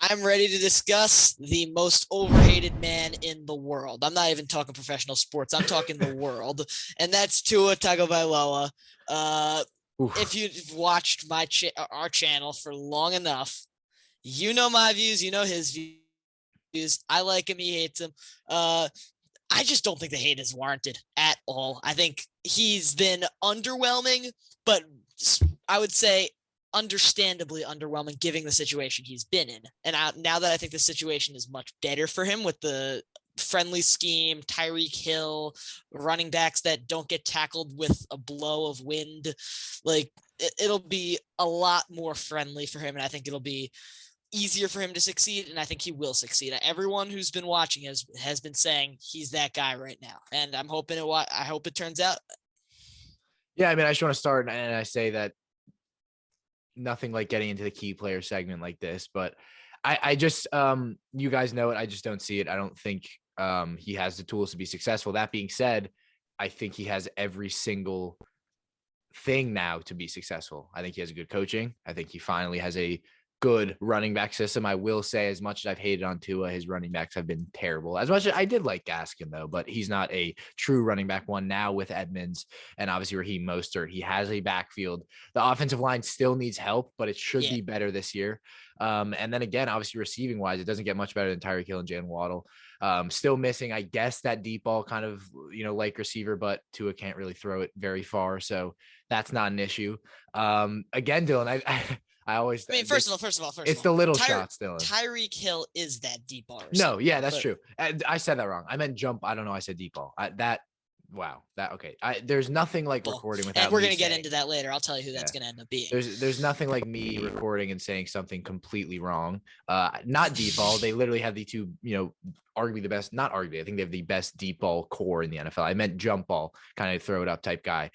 I'm ready to discuss the most overhated man in the world. I'm not even talking professional sports. I'm talking the world, and that's Tua Tagovailoa. If you've watched our channel for long enough, you know my views. You know his views. I like him. He hates him. I just don't think the hate is warranted at all. I think he's been underwhelming, but I would say understandably underwhelming given the situation he's been in. And now that I think the situation is much better for him with the friendly scheme, Tyreek Hill, running backs that don't get tackled with a blow of wind, like it'll be a lot more friendly for him. And I think it'll be easier for him to succeed, and I think he will succeed. Everyone who's been watching has been saying he's that guy right now, and I hope it turns out. Yeah, I mean, I just want to start and I say that nothing like getting into the key player segment like this, but I just you guys know it. I just don't see it. I don't think he has the tools to be successful. That being said, I think he has every single thing now to be successful. I think he has a good coaching. I think he finally has a good running back system. I will say, as much as I've hated on Tua, his running backs have been terrible. As much as I did like Gaskin, though, but he's not a true running back one now with Edmonds and obviously Raheem Mostert. He has a backfield. The offensive line still needs help, but it should be better this year. And then again, obviously receiving wise, it doesn't get much better than Tyreek Hill and Jalen Waddle. Still missing, I guess, that deep ball kind of, like receiver, but Tua can't really throw it very far. So that's not an issue. Again, Dylan, First of all, it's the little shots, Dylan. Tyreek Hill is that deep ball receiver. No, yeah, that's true. I said that wrong. I meant jump. I don't know. I said deep ball. Okay. There's nothing like recording without. And we're gonna get into that later. I'll tell you who that's gonna end up being. There's nothing like me recording and saying something completely wrong. Not deep ball. They literally have the two, arguably the best. Not arguably. I think they have the best deep ball core in the NFL. I meant jump ball, kind of throw it up type guy.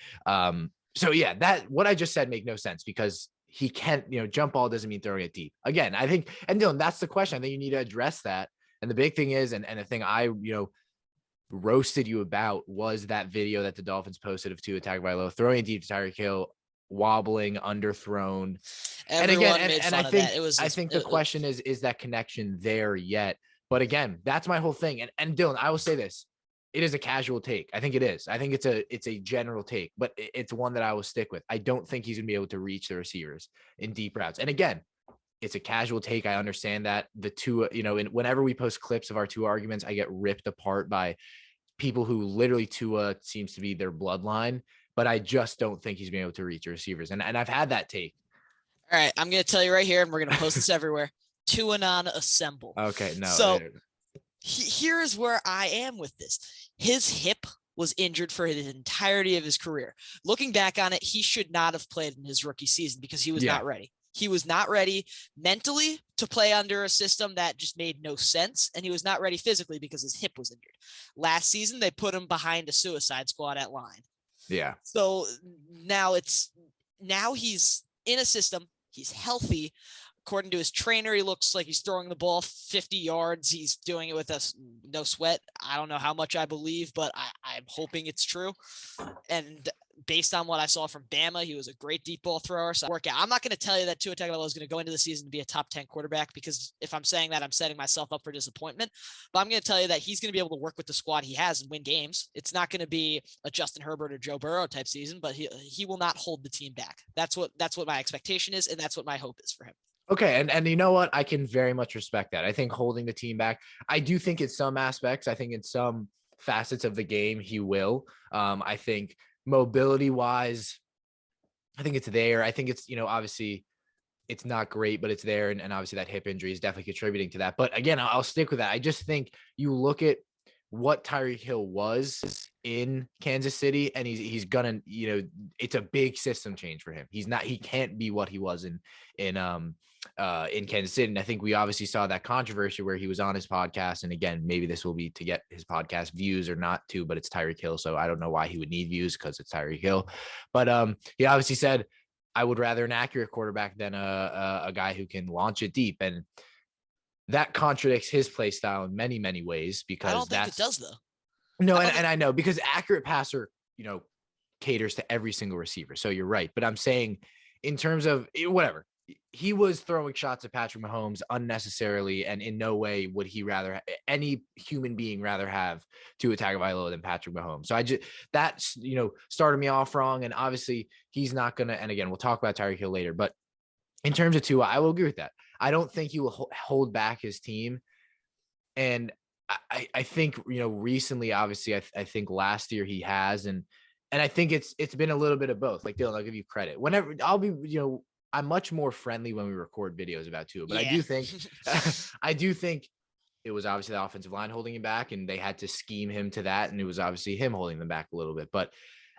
So yeah, that what I just said make no sense because he can't, jump ball doesn't mean throwing it deep. Again, I think, and Dylan, that's the question. I think you need to address that. And the big thing is, and the thing I, roasted you about was that video that the Dolphins posted of Tua Tagovailoa throwing it deep to Tyreek Hill, wobbling, underthrown. Everyone and I think the question is that connection there yet? But again, that's my whole thing. And Dylan, I will say this. It is a casual take. I think it is. I think it's a general take, but it's one that I will stick with. I don't think he's going to be able to reach the receivers in deep routes. And again, it's a casual take. I understand that the two, whenever we post clips of our two arguments, I get ripped apart by people who literally Tua seems to be their bloodline, but I just don't think he's been able to reach the receivers. And I've had that take. All right. I'm going to tell you right here, and we're going to post this everywhere. Tuanon assemble. Okay. No. So here is where I am with this. His hip was injured for the entirety of his career. Looking back on it, he should not have played in his rookie season because he was not ready. He was not ready mentally to play under a system that just made no sense. And he was not ready physically because his hip was injured. Last season, they put him behind a suicide squad at line. Yeah. So now he's in a system. He's healthy. According to his trainer, he looks like he's throwing the ball 50 yards. He's doing it with no sweat. I don't know how much I believe, but I'm hoping it's true. And based on what I saw from Bama, he was a great deep ball thrower. So I'm not going to tell you that Tua Tagovailoa is going to go into the season to be a top 10 quarterback, because if I'm saying that, I'm setting myself up for disappointment. But I'm going to tell you that he's going to be able to work with the squad he has and win games. It's not going to be a Justin Herbert or Joe Burrow type season, but he will not hold the team back. That's what my expectation is, and that's what my hope is for him. Okay. And you know what? I can very much respect that. I think holding the team back, I do think in some aspects, I think in some facets of the game, he will. I think mobility wise, I think it's there. I think it's, obviously it's not great, but it's there. And obviously that hip injury is definitely contributing to that. But again, I'll stick with that. I just think you look at what Tyreek Hill was in Kansas City, and he's gonna, it's a big system change for him. He can't be what he was in Kansas City. And I think we obviously saw that controversy where he was on his podcast. And again, maybe this will be to get his podcast views or not to, but it's Tyreek Hill. So I don't know why he would need views because it's Tyreek Hill. But he obviously said, I would rather an accurate quarterback than a guy who can launch it deep. And that contradicts his play style in many, many ways, because I don't think it does, though. No, and I know, because accurate passer, caters to every single receiver. So you're right. But I'm saying in terms of whatever, he was throwing shots at Patrick Mahomes unnecessarily, and in no way would he rather any human being rather have Tua Tagovailoa than Patrick Mahomes. So that's started me off wrong, and obviously he's not gonna. And again, we'll talk about Tyreek Hill later, but in terms of Tua, I will agree with that. I don't think he will hold back his team, and I think recently, obviously, I think last year he has, and I think it's been a little bit of both. Like Dylan, I'll give you credit. Whenever I'll be, I'm much more friendly when we record videos about Tua, but Yeah. I do think it was obviously the offensive line holding him back, and they had to scheme him to that, and it was obviously him holding them back a little bit. But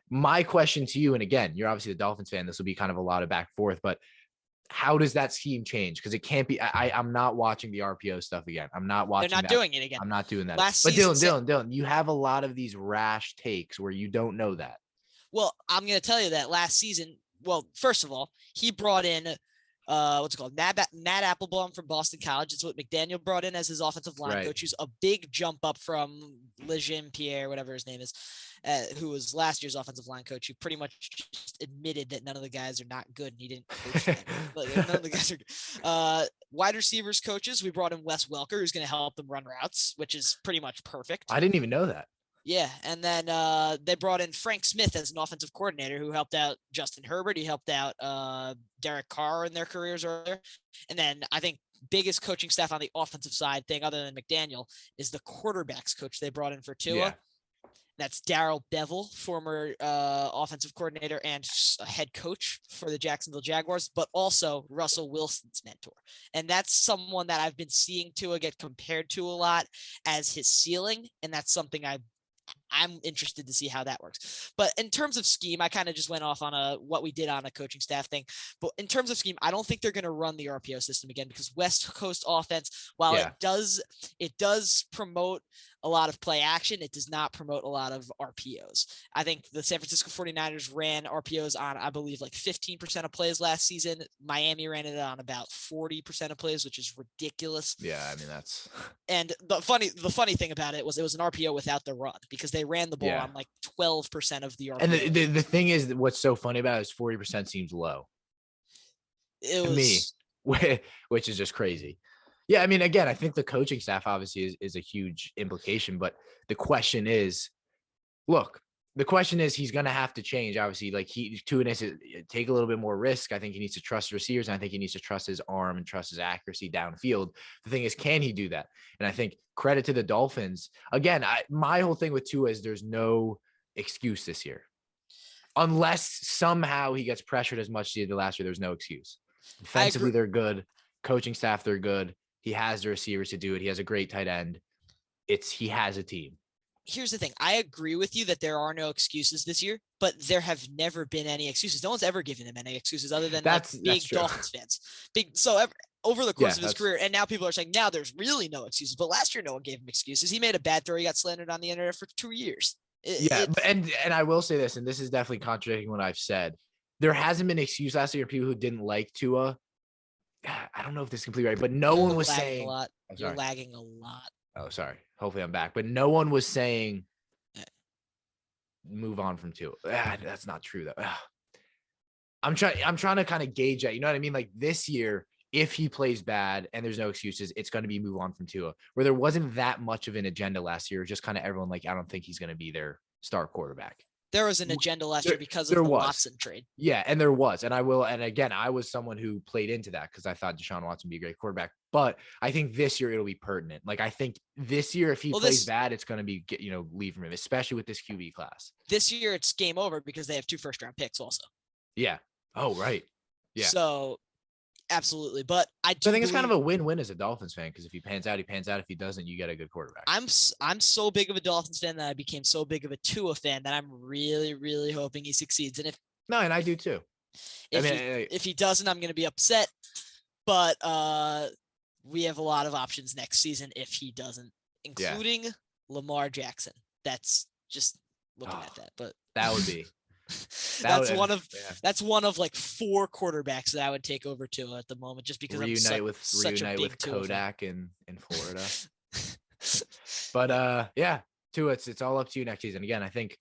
my question to you, and again, you're obviously the Dolphins fan, this will be kind of a lot of back and forth, but how does that scheme change? Because it can't be. I'm not watching the RPO stuff again. I'm not watching. They're not doing it again. I'm not doing that. Last but season, Dylan, you have a lot of these rash takes where you don't know that. Well, I'm going to tell you that last season. Well, first of all, he brought in what's it called? Matt Applebaum from Boston College. It's what McDaniel brought in as his offensive line coach, who's a big jump up from Legend Pierre, whatever his name is, who was last year's offensive line coach, who pretty much just admitted that none of the guys are not good and he didn't coach them. None of the guys are good. Wide receivers coaches, we brought in Wes Welker, who's going to help them run routes, which is pretty much perfect. I didn't even know that. Yeah, and then they brought in Frank Smith as an offensive coordinator who helped out Justin Herbert. He helped out Derek Carr in their careers earlier. And then I think biggest coaching staff on the offensive side thing other than McDaniel is the quarterbacks coach they brought in for Tua. Yeah. That's Darrell Bevel, former offensive coordinator and head coach for the Jacksonville Jaguars, but also Russell Wilson's mentor. And that's someone that I've been seeing Tua get compared to a lot as his ceiling, and that's something I'm interested to see how that works. But in terms of scheme, I kind of just went off on what we did on a coaching staff thing. But in terms of scheme, I don't think they're going to run the RPO system again because West Coast offense, while it does promote a lot of play action, it does not promote a lot of RPOs. I think the San Francisco 49ers ran RPOs on, I believe, like 15% of plays last season. Miami ran it on about 40% of plays, which is ridiculous. Yeah, I mean, that's... And the funny thing about it was an RPO without the run because they ran the ball on like 12% of the RPO. And the thing is, what's so funny about it is 40% seems low. To me, which is just crazy. Yeah, I mean, again, I think the coaching staff obviously is a huge implication, but the question is, he's going to have to change. Obviously, like Tua needs to take a little bit more risk. I think he needs to trust receivers, and I think he needs to trust his arm and trust his accuracy downfield. The thing is, can he do that? And I think credit to the Dolphins. Again, my whole thing with Tua is there's no excuse this year. Unless somehow he gets pressured as much as he did last year, there's no excuse. Defensively, they're good. Coaching staff, they're good. He has the receivers to do it. He has a great tight end. He has a team. Here's the thing. I agree with you that there are no excuses this year, but there have never been any excuses. No one's ever given him any excuses other than big Dolphins fans. Over the course of his career, and now people are saying now there's really no excuses. But last year, no one gave him excuses. He made a bad throw. He got slandered on the internet for 2 years. And I will say this, and this is definitely contradicting what I've said. There hasn't been an excuse last year. People who didn't like Tua. I don't know if this is completely right, but no one was saying. You're lagging a lot. Oh, sorry. Hopefully I'm back. But no one was saying move on from Tua. That's not true, though. I'm trying to kind of gauge that. You know what I mean? Like this year, if he plays bad and there's no excuses, it's going to be move on from Tua. Where there wasn't that much of an agenda last year. Just kind of everyone like, I don't think he's going to be their star quarterback. There was an agenda last year because of the Watson trade. Yeah, and there was. And again, I was someone who played into that because I thought Deshaun Watson would be a great quarterback. But I think this year it'll be pertinent. Like I think this year, if he plays bad, it's going to be, leave from him, especially with this QB class. This year it's game over because they have 2 first-round picks also. Yeah. Oh, right. Yeah. So absolutely. But I think it's kind of a win-win as a Dolphins fan because if he pans out, he pans out. If he doesn't, you get a good quarterback. I'm so big of a Dolphins fan that I became so big of a Tua fan that I'm really, really hoping he succeeds. And and I do too. If he doesn't, I'm going to be upset. But we have a lot of options next season if he doesn't, including Lamar Jackson. That's just looking at that. But that would be. That's one of like 4 quarterbacks that I would take over to at the moment, just because reunite with Kodak in Florida. But Tua, it's all up to you next season. Again, I think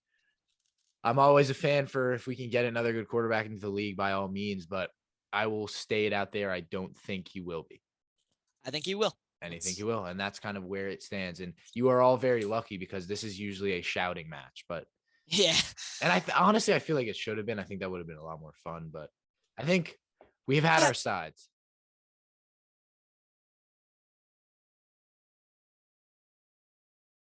I'm always a fan for if we can get another good quarterback into the league by all means, but I will stay it out there. I don't think he will be. I think he will. And I think he will. And that's kind of where it stands. And you are all very lucky because this is usually a shouting match. But yeah. and honestly, I feel like it should have been. I think that would have been a lot more fun. But I think we've had our sides.